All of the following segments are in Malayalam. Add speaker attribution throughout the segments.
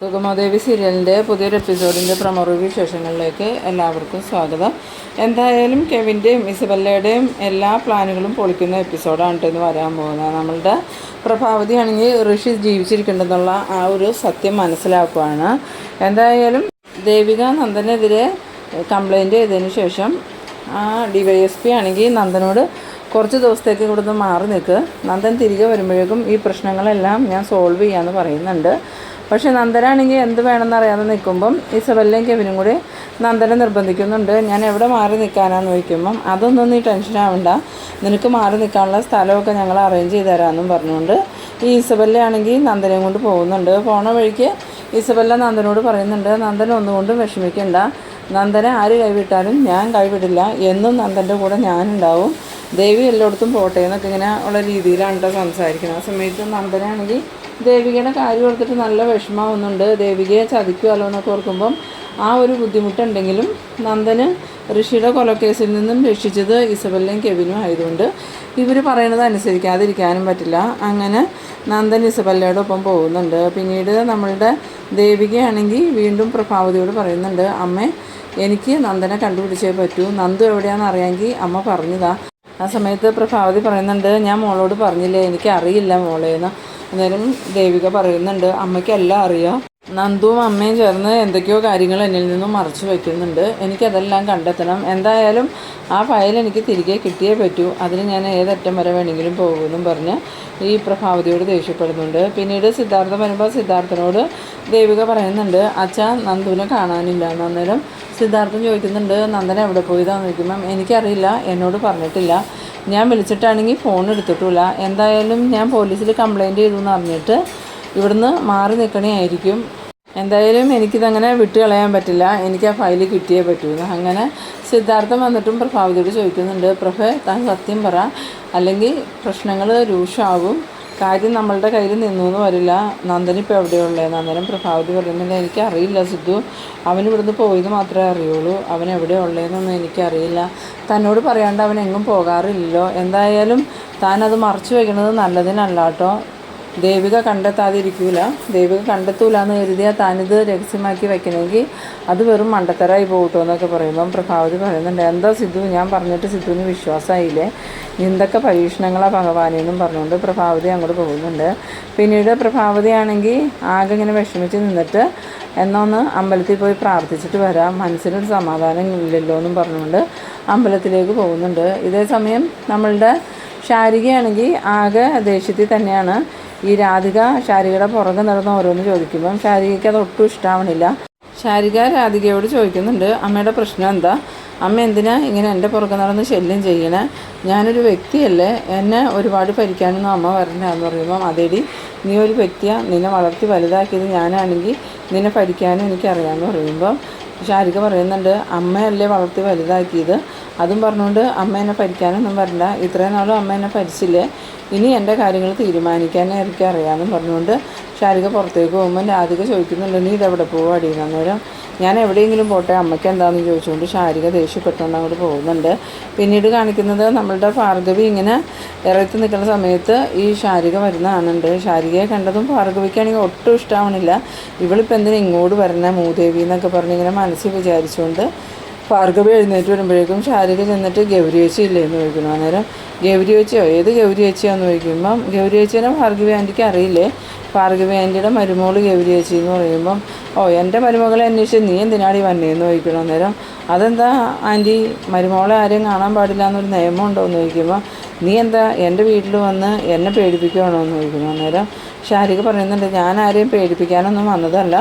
Speaker 1: സുഗമാദേവി സീരിയലിൻ്റെ പുതിയൊരു എപ്പിസോഡിൻ്റെ പ്രൊമോ റിവ്യൂ വിശേഷങ്ങളിലേക്ക് എല്ലാവർക്കും സ്വാഗതം. എന്തായാലും കെവിൻ്റെയും ഇസബല്ലയുടെയും എല്ലാ പ്ലാനുകളും പൊളിക്കുന്ന എപ്പിസോഡാണ് ഇന്ന് വരാൻ പോകുന്നത്. നമ്മളുടെ പ്രഭാവതി ആണെങ്കിൽ ഋഷി ജീവിച്ചിരിക്കേണ്ടെന്നുള്ള ആ ഒരു സത്യം മനസ്സിലാക്കുകയാണ്. എന്തായാലും ദേവിക നന്ദനെതിരെ കംപ്ലൈൻറ്റ് ചെയ്തതിന് ശേഷം DYSP ആണെങ്കിൽ നന്ദനോട് കുറച്ച് ദിവസത്തേക്ക് ഇവിടുന്ന് മാറി നിൽക്ക്, നന്ദൻ തിരികെ വരുമ്പോഴേക്കും ഈ പ്രശ്നങ്ങളെല്ലാം ഞാൻ സോൾവ് ചെയ്യാമെന്ന് പറയുന്നുണ്ട്. പക്ഷേ നന്ദനാണെങ്കിൽ എന്ത് വേണമെന്നറിയാതെ നിൽക്കുമ്പം ഇസബല്ലയും കെവിനും കൂടി നന്ദനെ നിർബന്ധിക്കുന്നുണ്ട്. ഞാൻ എവിടെ മാറി നിൽക്കാനാന്ന് ചോദിക്കുമ്പം അതൊന്നും നീ ടെൻഷൻ ആവണ്ട, നിനക്ക് മാറി നിൽക്കാനുള്ള സ്ഥലമൊക്കെ ഞങ്ങൾ അറേഞ്ച് ചെയ്ത് തരാമെന്നും പറഞ്ഞുകൊണ്ട് ഈ ഇസബല്ലയാണെങ്കിൽ നന്ദനെയും കൊണ്ട് പോകുന്നുണ്ട്. പോണ വഴിക്ക് ഇസബല്ല നന്ദനോട് പറയുന്നുണ്ട്, നന്ദൻ ഒന്നുകൊണ്ടും വിഷമിക്കണ്ട, നന്ദനെ ആര് കൈവിട്ടാലും ഞാൻ കൈവിടില്ല, എന്നും നന്ദൻ്റെ കൂടെ ഞാനുണ്ടാവും, ദേവി എല്ലായിടത്തും പോട്ടെ എന്നൊക്കെ ഇങ്ങനെ ഉള്ള രീതിയിലാണ് കേട്ടോ സംസാരിക്കുന്നത്. ആ സമയത്ത് നന്ദനാണെങ്കിൽ ദേവികയുടെ കാര്യം ഓർത്തിട്ട് നല്ല വിഷമമാവുന്നുണ്ട്. ദേവികയെ ചതിക്കുമല്ലോ എന്നൊക്കെ ഓർക്കുമ്പം ആ ഒരു ബുദ്ധിമുട്ടുണ്ടെങ്കിലും നന്ദന് ഋഷിയുടെ കൊലക്കേസിൽ നിന്നും രക്ഷിച്ചത് ഇസബല്ലയും കെവിനും ആയതുകൊണ്ട് ഇവർ പറയുന്നത് അനുസരിക്കാതിരിക്കാനും പറ്റില്ല. അങ്ങനെ നന്ദൻ ഇസബല്ലയുടെ ഒപ്പം പോകുന്നുണ്ട്. പിന്നീട് നമ്മളുടെ ദേവികയാണെങ്കിൽ വീണ്ടും പ്രഭാവതിയോട് പറയുന്നുണ്ട്, അമ്മേ എനിക്ക് നന്ദനെ കണ്ടുപിടിച്ചേ പറ്റൂ, നന്ദു എവിടെയാണെന്ന് അറിയാമെങ്കിൽ അമ്മ പറഞ്ഞതാ. ആ സമയത്ത് പ്രഭാവതി പറയുന്നുണ്ട്, ഞാൻ മോളോട് പറഞ്ഞില്ലേ എനിക്ക് അറിയില്ല മോളേന്ന്. അന്നേരം ദേവിക പറയുന്നുണ്ട്, അമ്മയ്ക്ക് എല്ലാം അറിയാം, നന്ദുവും അമ്മയും ചേർന്ന് എന്തൊക്കെയോ കാര്യങ്ങൾ എന്നിൽ നിന്നും മറച്ചു വയ്ക്കുന്നുണ്ട്, എനിക്കതെല്ലാം കണ്ടെത്തണം, എന്തായാലും ആ ഫയൽ എനിക്ക് തിരികെ കിട്ടിയേ പറ്റൂ, അതിന് ഞാൻ ഏതറ്റം വരെ വേണമെങ്കിലും പോകുമെന്നും പറഞ്ഞ് ഈ പ്രഭാവതിയോട് ദേഷ്യപ്പെടുന്നുണ്ട്. പിന്നീട് സിദ്ധാർത്ഥൻ വരുമ്പോൾ സിദ്ധാർത്ഥനോട് ദേവിക പറയുന്നുണ്ട്, അച്ഛാ നന്ദുവിനെ കാണാനില്ല. അന്നേരം സിദ്ധാർത്ഥൻ ചോദിക്കുന്നുണ്ട്, നന്ദൻ എവിടെ പോയതാണെന്ന് ചോദിക്കുമ്പം എനിക്കറിയില്ല, എന്നോട് പറഞ്ഞിട്ടില്ല, ഞാൻ വിളിച്ചിട്ടാണെങ്കിൽ ഫോൺ എടുത്തിട്ടില്ല, എന്തായാലും ഞാൻ പോലീസിൽ കംപ്ലയിൻറ്റ് ചെയ്തു എന്ന് അറിഞ്ഞിട്ട് ഇവിടുന്ന് മാറി നിൽക്കണേ ആയിരിക്കും, എന്തായാലും എനിക്കിതങ്ങനെ വിട്ട് കളയാൻ പറ്റില്ല, എനിക്ക് ആ ഫയൽ കിട്ടിയേ പറ്റൂ. അങ്ങനെ സിദ്ധാർത്ഥൻ വന്നിട്ടും പ്രഭാവതിയോട് ചോദിക്കുന്നുണ്ട്, താൻ സത്യം പറ, അല്ലെങ്കിൽ പ്രശ്നങ്ങൾ രൂക്ഷമാകും, കാര്യം നമ്മളുടെ കയ്യിൽ നിന്നൊന്നും വരില്ല, നന്ദനിപ്പോൾ എവിടെയുള്ളത്. അന്നേരം പ്രഭാവതി പറയുന്നുണ്ട്, എനിക്കറിയില്ല സിദ്ധു, അവനിവിടുന്ന് പോയത് മാത്രമേ അറിയുള്ളൂ, അവൻ എവിടെയുള്ളതെന്നൊന്നും എനിക്കറിയില്ല, തന്നോട് പറയാണ്ട് അവൻ എങ്ങും പോകാറില്ലല്ലോ, എന്തായാലും താനത് മറച്ചു വയ്ക്കുന്നത് നല്ലതിനല്ല കേട്ടോ, ദേവിക കണ്ടെത്താതിരിക്കില്ല, ദേവിക കണ്ടെത്തൂല എന്ന് കരുതിയാൽ താനിത് രഹസ്യമാക്കി വയ്ക്കണമെങ്കിൽ അത് വെറും മണ്ടത്തരായി പോകട്ടോ എന്നൊക്കെ പറയുമ്പം പ്രഭാവതി പറയുന്നുണ്ട്, എന്താ സിദ്ധു ഞാൻ പറഞ്ഞിട്ട് സിദ്ധുവിന് വിശ്വാസമായില്ലേ, എന്തൊക്കെ പരീക്ഷണങ്ങളാണ് ഭഗവാനെന്നും പറഞ്ഞുകൊണ്ട് പ്രഭാവതി അങ്ങോട്ട് പോകുന്നുണ്ട്. പിന്നീട് പ്രഭാവതി ആണെങ്കിൽ ആകെ ഇങ്ങനെ വിഷമിച്ച് നിന്നിട്ട് എന്നൊന്ന് അമ്പലത്തിൽ പോയി പ്രാർത്ഥിച്ചിട്ട് വരാം, മനസ്സിനൊരു സമാധാനം ഇല്ലല്ലോ എന്നും പറഞ്ഞുകൊണ്ട് അമ്പലത്തിലേക്ക് പോകുന്നുണ്ട്. ഇതേ സമയം നമ്മളുടെ ശാരികയാണെങ്കിൽ ആകെ ദേഷ്യത്തിൽ തന്നെയാണ്. ഈ രാധിക ശാരികയുടെ പുറകെ നടന്ന് ഓരോന്ന് ചോദിക്കുമ്പം ശാരികയ്ക്ക് അത് ഒട്ടും ഇഷ്ടമാവണില്ല. ശാരിക രാധികയോട് ചോദിക്കുന്നുണ്ട്, അമ്മയുടെ പ്രശ്നം എന്താ, അമ്മ എന്തിനാ ഇങ്ങനെ എൻ്റെ പുറകെ നടന്ന് ശല്യം ചെയ്യണേ, ഞാനൊരു വ്യക്തിയല്ലേ, എന്നെ ഒരുപാട് ഭരിക്കാനൊന്നും അമ്മ വരണ്ടെന്ന് പറയുമ്പം അതേടി നീ ഒരു വ്യക്തിയാണ്, നിന്നെ വളർത്തി വലുതാക്കിയത് ഞാനാണെങ്കിൽ നിന്നെ ഭരിക്കാനും എനിക്കറിയാമെന്ന് പറയുമ്പം ശാരിക പറയുന്നുണ്ട്, അമ്മയല്ലേ വളർത്തി വലുതാക്കിയത്, അതും പറഞ്ഞുകൊണ്ട് അമ്മ എന്നെ ഭരിക്കാനൊന്നും വരണ്ട, ഇത്രയും നാളും അമ്മ എന്നെ ഭരിച്ചില്ലേ, ഇനി എൻ്റെ കാര്യങ്ങൾ തീരുമാനിക്കാനേ എനിക്കറിയാമെന്നും പറഞ്ഞുകൊണ്ട് ശാരിക പുറത്തേക്ക് പോകുമ്പോൾ രാധിക ചോദിക്കുന്നുണ്ട്, നീ ഇതെവിടെ പോകുക അടിയുന്ന. അന്നേരം ഞാൻ എവിടെയെങ്കിലും പോട്ടെ, അമ്മയ്ക്ക് എന്താണെന്ന് ചോദിച്ചുകൊണ്ട് ശാരിക ദേഷ്യപ്പെട്ടുകൊണ്ട് അങ്ങോട്ട് പോകുന്നുണ്ട്. പിന്നീട് കാണിക്കുന്നത് നമ്മളുടെ ഭാർഗവി ഇങ്ങനെ ഇറത്തി നിൽക്കുന്ന സമയത്ത് ഈ ശാരിക വരുന്ന കാണുന്നുണ്ട്. ശാരികയെ കണ്ടതും ഭാർഗവിക്കാണെങ്കിൽ ഒട്ടും ഇഷ്ടമാവണില്ല, ഇവളിപ്പോൾ എന്തിനാ ഇങ്ങോട്ട് വരണേ മൂദേവി എന്നൊക്കെ പറഞ്ഞിങ്ങനെ മനസ്സിൽ വിചാരിച്ചുകൊണ്ട് ഭാർഗവി എഴുന്നേറ്റ് വരുമ്പോഴേക്കും ശാരിക ചെന്നിട്ട് ഗൗരി ചേച്ചി ഇല്ലേന്ന് ചോദിക്കുന്നു. അന്നേരം ഗൗരി ചേച്ചിയോ, ഏത് ഗൗരി ചേച്ചിയാന്ന് ചോദിക്കുമ്പം ഗൗരി ചേച്ചീനെ ഭാർഗവി ആൻറ്റിക്ക് അറിയില്ലേ, ഭാർഗവി ആൻറ്റിയുടെ മരുമോള് ഗൗരി ചേച്ചി എന്ന് പറയുമ്പം എൻ്റെ മരുമകളെ അന്വേഷിച്ച് നീ എന്തിനാടി വന്നേന്ന് ചോദിക്കണം. അന്നേരം അതെന്താ ആൻറ്റി, മരുമോളെ ആരെയും കാണാൻ പാടില്ല എന്നൊരു നിയമമുണ്ടോ എന്ന് ചോദിക്കുമ്പോൾ നീ എന്താ എൻ്റെ വീട്ടിൽ വന്ന് എന്നെ പേടിപ്പിക്കുകയാണോ എന്ന് ചോദിക്കുന്നു. അന്നേരം ശാരിക പറയുന്നുണ്ട്, ഞാൻ ആരെയും പേടിപ്പിക്കാനൊന്നും വന്നതല്ല,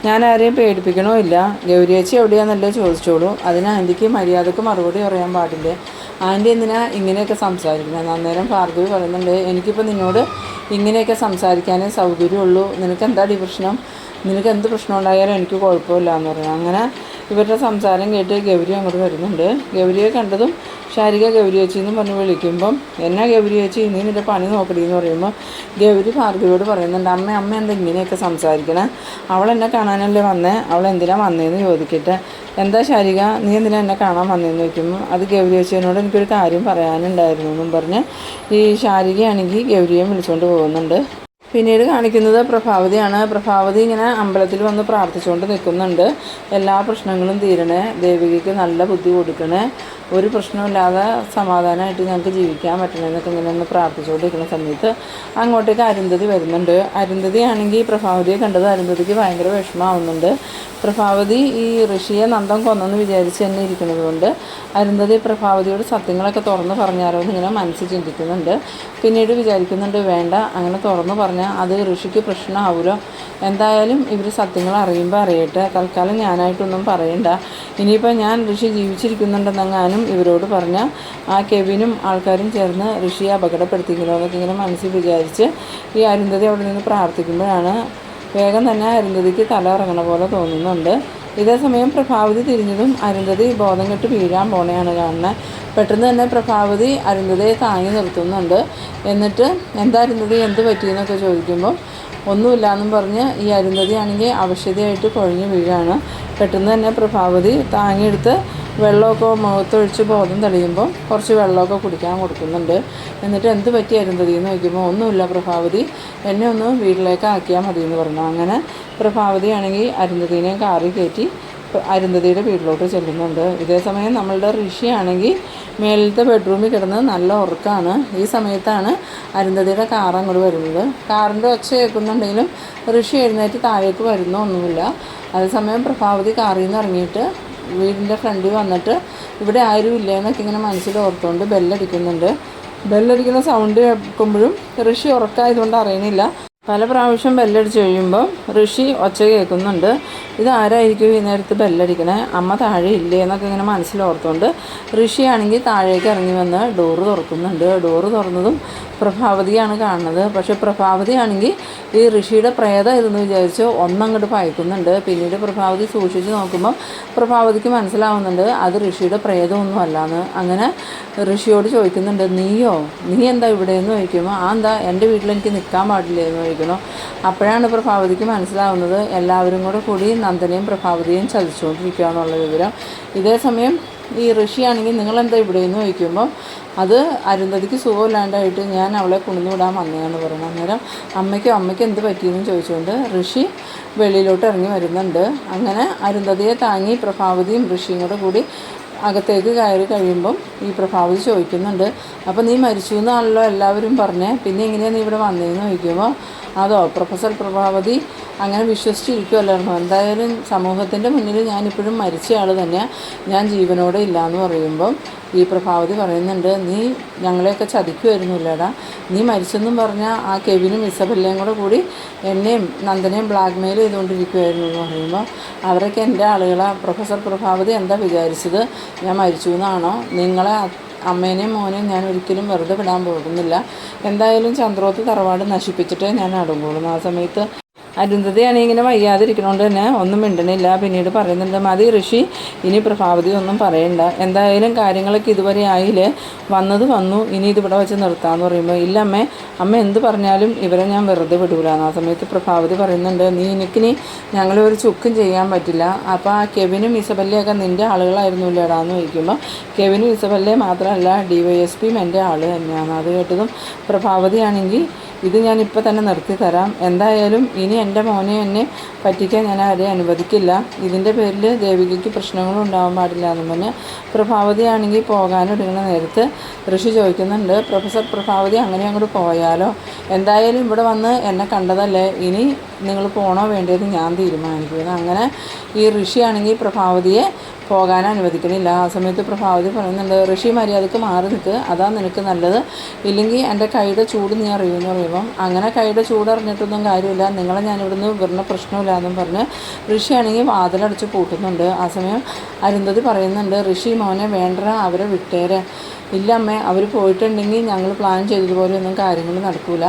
Speaker 1: ഞാൻ ആരെയും പേടിപ്പിക്കണോ ഇല്ല, ഗൗരി ചേച്ചി എവിടെയാണെന്നല്ലേ ചോദിച്ചോളൂ, അതിന് ആൻറ്റിക്ക് മര്യാദക്ക് മറുപടി പറയാൻ പാടില്ലേ, ആൻറ്റി എന്തിനാ ഇങ്ങനെയൊക്കെ സംസാരിക്കുന്നത്. അന്നേരം ഭാർഗവി പറയുന്നുണ്ട്, എനിക്കിപ്പോൾ നിന്നോട് ഇങ്ങനെയൊക്കെ സംസാരിക്കാനേ സൗകര്യമുള്ളൂ, നിനക്കെന്താടി പ്രശ്നം, നിനക്ക് എന്ത് പ്രശ്നം ഉണ്ടായാലും എനിക്ക് കുഴപ്പമില്ല എന്ന് പറഞ്ഞു. അങ്ങനെ ഇവരുടെ സംസാരം കേട്ട് ഗൗരി അങ്ങോട്ട് വരുന്നുണ്ട്. ഗൗരിയെ കണ്ടതും ശാരിക ഗൗരി ചേച്ചി എന്ന് പറഞ്ഞ് വിളിക്കുമ്പം എന്നാ ഗൗരി ചേച്ചി നീ നിൻ്റെ പണി നോക്കടി എന്ന് പറയുമ്പോൾ ഗൗരി ഭാർഗവിയോട് പറയുന്നുണ്ട്, അമ്മ എന്താ ഇങ്ങനെയൊക്കെ സംസാരിക്കണേ, അവൾ എന്നെ കാണാനല്ലേ വന്നേ, അവൾ എന്തിനാ വന്നതെന്ന് ചോദിക്കട്ടെ, എന്താ ശാരിക നീ എന്തിനാ എന്നെ കാണാൻ വന്നതെന്ന് ചോദിക്കുമ്പോൾ അത് ഗൗരി ചേച്ചിയോട് എനിക്കൊരു കാര്യം പറയാനുണ്ടായിരുന്നു എന്നും പറഞ്ഞ് ഈ ശാരികയാണെങ്കിൽ ഗൗരിയെ വിളിച്ചുകൊണ്ട് പോകുന്നുണ്ട്. പിന്നീട് കാണിക്കുന്നത് പ്രഭാവതിയാണ്. പ്രഭാവതി ഇങ്ങനെ അമ്പലത്തിൽ വന്ന് പ്രാർത്ഥിച്ചുകൊണ്ട് നിൽക്കുന്നുണ്ട്. എല്ലാ പ്രശ്നങ്ങളും തീരണേ, ദേവികയ്ക്ക് നല്ല ബുദ്ധി കൊടുക്കണേ, ഒരു പ്രശ്നമില്ലാതെ സമാധാനമായിട്ട് ഞങ്ങൾക്ക് ജീവിക്കാൻ പറ്റണമെന്നൊക്കെ ഇങ്ങനെ ഒന്ന് പ്രാർത്ഥിച്ചുകൊണ്ടിരിക്കുന്ന സമയത്ത് അങ്ങോട്ടേക്ക് അരുന്ധതി വരുന്നുണ്ട്. അരുന്ധതി ആണെങ്കിൽ പ്രഭാവതിയെ കണ്ടത് അരുന്ധതിക്ക് ഭയങ്കര വിഷമമാവുന്നുണ്ട്. പ്രഭാവതി ഈ ഋഷിയെ നന്ദം കൊന്നെന്ന് വിചാരിച്ച് തന്നെ ഇരിക്കുന്നത് കൊണ്ട് അരുന്ധതി പ്രഭാവതിയോട് സത്യങ്ങളൊക്കെ തുറന്ന് പറഞ്ഞാലോ എന്നിങ്ങനെ മനസ്സിൽ ചിന്തിക്കുന്നുണ്ട്. പിന്നീട് വിചാരിക്കുന്നുണ്ട്, വേണ്ട, അങ്ങനെ തുറന്ന് പറഞ്ഞാൽ അത് ഋഷിക്ക് പ്രശ്നമാവുമല്ലോ, എന്തായാലും ഇവർ സത്യങ്ങൾ അറിയുമ്പോൾ അറിയട്ടെ, തൽക്കാലം ഞാനായിട്ടൊന്നും പറയണ്ട. ഇനിയിപ്പോൾ ഞാൻ ഋഷി ജീവിച്ചിരിക്കുന്നുണ്ടെന്നെങ്ങാനും ഇവരോട് പറഞ്ഞാൽ ആ കെവിനും ആൾക്കാരും ചേർന്ന് ഋഷിയെ അപകടപ്പെടുത്തിക്കലോ എന്നൊക്കെ ഇങ്ങനെ മനസ്സിൽ വിചാരിച്ച് ഈ അരുന്ധതി അവിടെ നിന്ന് പ്രാർത്ഥിക്കുമ്പോഴാണ് വേഗം തന്നെ അരുന്ധതിക്ക് തല ഇറങ്ങണ പോലെ തോന്നുന്നുണ്ട്. ഇതേസമയം പ്രഭാവതി തിരിഞ്ഞതും അരുന്ധതി ബോധം കെട്ട് വീഴാൻ പോണെയാണ് കാണുന്നത്. പെട്ടെന്ന് തന്നെ പ്രഭാവതി അരുന്ധതിയെ താങ്ങി നിർത്തുന്നുണ്ട്. എന്നിട്ട് എന്താ അരുന്ധതി, എന്ത് പറ്റിയെന്നൊക്കെ ചോദിക്കുമ്പോൾ ഒന്നുമില്ലയെന്നും പറഞ്ഞ് ഈ അരുന്ധതി ആണെങ്കിൽ അവശതയായിട്ട് കുഴഞ്ഞു വീഴാണ്. പെട്ടെന്ന് തന്നെ പ്രഭാവതി താങ്ങിയെടുത്ത് വെള്ളമൊക്കെ മുഖത്തൊഴിച്ച് ബോധം തെളിയുമ്പോൾ കുറച്ച് വെള്ളമൊക്കെ കുടിക്കാൻ കൊടുക്കുന്നുണ്ട്. എന്നിട്ട് എന്ത് പറ്റി അരുന്ധതി എന്ന് ചോദിക്കുമ്പോൾ ഒന്നുമില്ല പ്രഭാവതി, എന്നെ ഒന്ന് വീട്ടിലേക്ക് ആക്കിയാൽ മതി എന്ന് പറഞ്ഞു. അങ്ങനെ പ്രഭാവതി ആണെങ്കിൽ അരുന്ധതിനെ കാറിൽ കയറ്റി അരുന്ധതിയുടെ വീട്ടിലോട്ട് ചെല്ലുന്നുണ്ട്. ഇതേസമയം നമ്മളുടെ ഋഷിയാണെങ്കിൽ മേളിലത്തെ ബെഡ്റൂമിൽ കിടന്ന് നല്ല ഉറക്കമാണ്. ഈ സമയത്താണ് അരുന്ധതിയുടെ കാർ അങ്ങോട്ട് വരുന്നത്. കാറിൻ്റെ ഒച്ച കേൾക്കുന്നുണ്ടെങ്കിലും ഋഷി എഴുന്നേറ്റ് താഴേക്ക് വരുന്നൊന്നുമില്ല. അതേസമയം പ്രഭാവതി കാറിൽ നിന്ന് ഇറങ്ങിയിട്ട് വീടിൻ്റെ ഫ്രണ്ടിൽ വന്നിട്ട് ഇവിടെ ആരും ഇല്ല എന്നൊക്കെ ഇങ്ങനെ മനസ്സിൽ ഓർത്തുകൊണ്ട് ബെല്ലടിക്കുന്നുണ്ട്. ബെല്ലടിക്കുന്ന സൗണ്ട് കേൾക്കുമ്പോഴും ഋഷി ഉറക്കമായതുകൊണ്ട് അറിയണില്ല. പല പ്രാവശ്യം ബെല്ലടിച്ച് കഴിയുമ്പോൾ ഋഷി ഒച്ച കേൾക്കുന്നുണ്ട്. ഇതാരായിരിക്കും ഈ നേരത്ത് ബെല്ലടിക്കണേ, അമ്മ താഴെ ഇല്ലേ എന്നൊക്കെ ഇങ്ങനെ മനസ്സിലോർത്തുകൊണ്ട് ഋഷിയാണെങ്കിൽ താഴേക്ക് ഇറങ്ങി വന്ന് ഡോറ് തുറക്കുന്നുണ്ട്. ഡോറ് തുറന്നതും പ്രഭാവതിയാണ് കാണുന്നത്. പക്ഷേ പ്രഭാവതിയാണെങ്കിൽ ഈ ഋഷിയുടെ പ്രേതം ഇതെന്ന് വിചാരിച്ച് ഒന്നങ്ങോട്ട് പായിക്കുന്നുണ്ട്. പിന്നീട് പ്രഭാവതി സൂക്ഷിച്ച് നോക്കുമ്പോൾ പ്രഭാവതിക്ക് മനസ്സിലാവുന്നുണ്ട് അത് ഋഷിയുടെ പ്രേതമൊന്നും അല്ലാന്ന്. അങ്ങനെ ഋഷിയോട് ചോദിക്കുന്നുണ്ട്, നീ എന്താ ഇവിടെ എന്ന് ചോദിക്കുമ്പോൾ എന്താ എൻ്റെ വീട്ടിൽ എനിക്ക് നിൽക്കാൻ പാടില്ലേ എന്ന് ചോദിക്കുന്നു. അപ്പോഴാണ് പ്രഭാവതിക്ക് മനസ്സിലാവുന്നത് എല്ലാവരും കൂടി നന്ദനെയും പ്രഭാവതിയെയും ചതിച്ചുകൊണ്ടിരിക്കുക എന്നുള്ള വിവരം. ഇതേസമയം ഈ ഋഷിയാണെങ്കിൽ നിങ്ങളെന്താ ഇവിടെ എന്ന് ചോദിക്കുമ്പോൾ അത് അരുന്ധതിക്ക് സുഖമില്ലാണ്ടായിട്ട് ഞാൻ അവളെ കൊണ്ടുവിടാൻ വന്നതെന്ന് പറയുന്നു. അന്നേരം അമ്മയ്ക്ക് എന്ത് പറ്റിയെന്ന് ചോദിച്ചുകൊണ്ട് ഋഷി വെളിയിലോട്ട് ഇറങ്ങി വരുന്നുണ്ട്. അങ്ങനെ അരുന്ധതിയെ താങ്ങി പ്രഭാവതിയും ഋഷിയും കൂടി അകത്തേക്ക് കയറി കഴിയുമ്പം ഈ പ്രഭാവതി ചോദിക്കുന്നുണ്ട്, അപ്പോൾ നീ മരിച്ചു എന്നാണല്ലോ എല്ലാവരും പറഞ്ഞേ, പിന്നെ എങ്ങനെയാണ് നീ ഇവിടെ വന്നതെന്ന് ചോദിക്കുമ്പോൾ അതോ പ്രൊഫസർ പ്രഭാവതി അങ്ങനെ വിശ്വസിച്ചിരിക്കുമല്ലായിരുന്നു, എന്തായാലും സമൂഹത്തിൻ്റെ മുന്നിൽ ഞാനിപ്പോഴും മരിച്ച ആൾ തന്നെയാണ്, ഞാൻ ജീവനോടെ ഇല്ലയെന്ന് പറയുമ്പം ഈ പ്രഭാവതി പറയുന്നുണ്ട്, നീ ഞങ്ങളെയൊക്കെ ചതിക്കുമായിരുന്നില്ലടാ, നീ മരിച്ചെന്നും പറഞ്ഞാൽ ആ കെവിനും ഇസബെല്ലയും കൂടി എന്നെയും നന്ദനെയും ബ്ലാക്ക് മെയിൽ ചെയ്തുകൊണ്ടിരിക്കുമായിരുന്നു എന്ന് പറയുമ്പോൾ അവരൊക്കെ എൻ്റെ ആളുകളാണ്. പ്രൊഫസർ പ്രഭാവതി എന്താ വിചാരിച്ചത്, ഞാൻ മരിച്ചു എന്നാണോ? നിങ്ങളെ അമ്മേനെയും മോനെയും ഞാൻ ഒരിക്കലും വെറുതെ വിടാൻ പോകുന്നില്ല, എന്തായാലും ചന്ദ്രോത്ത് തറവാട് നശിപ്പിച്ചിട്ടേ ഞാൻ അടങ്ങുള്ളൂ. ആ സമയത്ത് അരുന്ധതിയാണെങ്കിൽ ഇങ്ങനെ വയ്യാതിരിക്കണോണ്ട് തന്നെ ഒന്നും മിണ്ടണില്ല. പിന്നീട് പറയുന്നുണ്ട്, മതി ഋഷി, ഇനി പ്രഭാവതി ഒന്നും പറയണ്ട, എന്തായാലും കാര്യങ്ങളൊക്കെ ഇതുവരെ ആയില്ലേ, വന്നു, ഇനി ഇതിവിടെ വെച്ച് നിർത്താമെന്ന് പറയുമ്പോൾ ഇല്ല അമ്മ എന്ത് പറഞ്ഞാലും ഇവരെ ഞാൻ വെറുതെ വിടൂല. ആ സമയത്ത് പ്രഭാവതി പറയുന്നുണ്ട്, എനിക്കിനി ഞങ്ങളെ ഒരു ചുക്കും ചെയ്യാൻ പറ്റില്ല, അപ്പോൾ ആ കെവിനും ഇസബല്ലയൊക്കെ നിൻ്റെ ആളുകളായിരുന്നില്ലേടാ എന്ന് ചോദിക്കുമ്പോൾ കെവിനും ഇസബല്ലയെ മാത്രമല്ല DYSPയും എൻ്റെ ആൾ തന്നെയാണ്. അത് കേട്ടതും പ്രഭാവതിയാണെങ്കിൽ ഇത് ഞാനിപ്പോൾ തന്നെ നിർത്തി തരാം, എന്തായാലും ഇനി എൻ്റെ മോനെ എന്നെ പറ്റിക്കാൻ ഞാൻ ആരെയും അനുവദിക്കില്ല, ഇതിൻ്റെ പേരിൽ ദേവികയ്ക്ക് പ്രശ്നങ്ങളും ഉണ്ടാവാൻ പാടില്ല എന്ന് പറഞ്ഞ് പ്രഭാവതിയാണെങ്കിൽ പോകാനൊരുങ്ങുന്ന നേരത്ത് ഋഷി ചോദിക്കുന്നുണ്ട്, പ്രൊഫസർ പ്രഭാവതി അങ്ങനെ അങ്ങോട്ട് പോയാലോ, എന്തായാലും ഇവിടെ വന്ന് എന്നെ കണ്ടതല്ലേ, ഇനി നിങ്ങൾ പോകണോ വേണ്ടത് ഞാൻ തീരുമാനിക്കുന്നത്. അങ്ങനെ ഈ ഋഷിയാണെങ്കിൽ പ്രഭാവതിയെ പോകാൻ അനുവദിക്കണില്ല. ആ സമയത്ത് പ്രഭാവതി പറയുന്നുണ്ട്, ഋഷി മര്യാദക്ക് മാറി നിൽക്ക്, അതാ നിനക്ക് നല്ലത്, ഇല്ലെങ്കിൽ എൻ്റെ കൈയുടെ ചൂട് നീ അറിയുമെന്ന് പറയുമ്പം അങ്ങനെ കൈയുടെ ചൂട് അറിഞ്ഞിട്ടൊന്നും കാര്യമില്ല, നിങ്ങളെ ഞാനിവിടുന്ന് വിടുന്ന പ്രശ്നമില്ല എന്നും പറഞ്ഞ് ഋഷിയാണെങ്കിൽ വാതിലടച്ച് പൂട്ടുന്നുണ്ട്. ആ സമയം അരുന്ധതി പറയുന്നുണ്ട്, ഋഷി മോനെ വേണ്ട, അവരെ വിട്ടേരെ. ഇല്ല അമ്മേ, അവർ പോയിട്ടുണ്ടെങ്കിൽ ഞങ്ങൾ പ്ലാൻ ചെയ്തതുപോലെ ഒന്നും കാര്യങ്ങൾ നടക്കില്ല,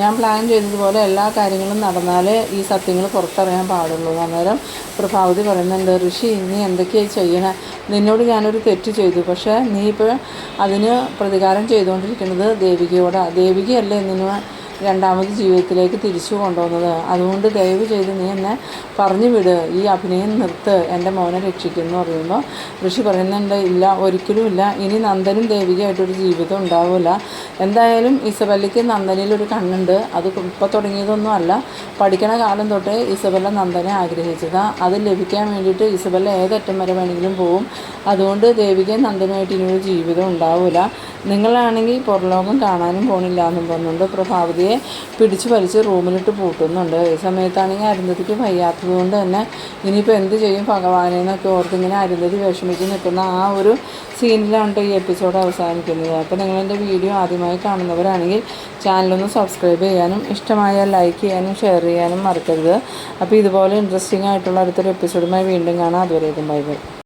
Speaker 1: ഞാൻ പ്ലാൻ ചെയ്തതുപോലെ എല്ലാ കാര്യങ്ങളും നടന്നാലേ ഈ സത്യങ്ങൾ പുറത്തറിയാൻ പാടുള്ളൂ. അന്നേരം പ്രഭാവതി പറയുന്നുണ്ട്, ഋഷി നീ എന്തൊക്കെയായി ചെയ്യണേ, നിന്നോട് ഞാനൊരു തെറ്റ് ചെയ്തു, പക്ഷേ നീ ഇപ്പോൾ അതിന് പ്രതികാരം ചെയ്തുകൊണ്ടിരിക്കുന്നത് ദേവികയോടാണ്, ദേവികയല്ലേ രണ്ടാമത് ജീവിതത്തിലേക്ക് തിരിച്ചു കൊണ്ടുവന്നത്. അതുകൊണ്ട് ദയവ് ചെയ്ത് നീ എന്നെ പറഞ്ഞു വിട്, ഈ അഭിനയം നിർത്ത്, എൻ്റെ മോനെ രക്ഷിക്കുമെന്ന് പറയുമ്പോൾ ഋഷി പറയുന്നുണ്ട്, ഇല്ല, ഒരിക്കലും ഇല്ല, ഇനി നന്ദനും ദേവികയായിട്ടൊരു ജീവിതം ഉണ്ടാവില്ല. എന്തായാലും ഇസബല്ലയ്ക്ക് നന്ദനിലൊരു കണ്ണുണ്ട്. അത് ഇപ്പോൾ തുടങ്ങിയതൊന്നും അല്ല, പഠിക്കണ കാലം തൊട്ടേ ഇസബല്ല നന്ദനെ ആഗ്രഹിച്ചതാണ്. അത് ലഭിക്കാൻ വേണ്ടിയിട്ട് ഇസബല്ല ഏതറ്റം വരെ വേണമെങ്കിലും പോവും. അതുകൊണ്ട് ദേവികയും നന്ദനുമായിട്ട് ഇനിയൊരു ജീവിതം ഉണ്ടാവില്ല. നിങ്ങളാണെങ്കിൽ പുറലോകം കാണാനും പോണില്ല എന്നും പറഞ്ഞുകൊണ്ട് പ്രഭാവതിയെ പിടിച്ചു വലിച്ച് റൂമിലിട്ട് പൂട്ടുന്നുണ്ട്. ഈ സമയത്താണെങ്കിൽ അരുന്ധതിക്ക് വയ്യാത്തത് കൊണ്ട് തന്നെ ഇനിയിപ്പോൾ എന്ത് ചെയ്യും ഭഗവാനെന്നൊക്കെ ഓർത്തിങ്ങനെ അരുന്ധതി വിഷമിച്ച് നിൽക്കുന്ന ആ ഒരു സീനിലാണ് ഈ എപ്പിസോഡ് അവസാനിക്കുന്നത്. അപ്പോൾ നിങ്ങളെൻ്റെ വീഡിയോ ആദ്യമായി കാണുന്നവരാണെങ്കിൽ ചാനലൊന്ന് സബ്സ്ക്രൈബ് ചെയ്യാനും ഇഷ്ടമായാൽ ലൈക്ക് ചെയ്യാനും ഷെയർ ചെയ്യാനും മറക്കരുത്. അപ്പോൾ ഇതുപോലെ ഇൻട്രസ്റ്റിംഗ് ആയിട്ടുള്ള അടുത്തൊരു എപ്പിസോഡുമായി വീണ്ടും കാണാം. അതുവരേക്കും ബൈ ബൈ.